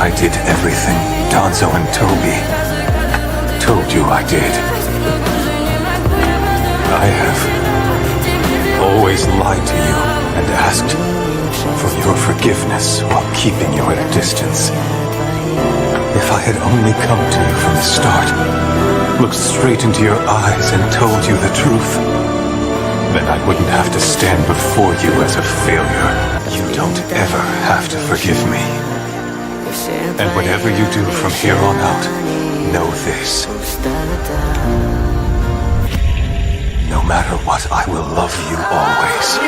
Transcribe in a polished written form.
I did everything Danzo and Toby told you I did. I have always lied to you and asked for your forgiveness while keeping you at a distance. If I had only come to you from the start, looked straight into your eyes and told you the truth, then I wouldn't have to stand before you as a failure. You don't ever have to forgive me. And whatever you do from here on out, know this. No matter what, I will love you always.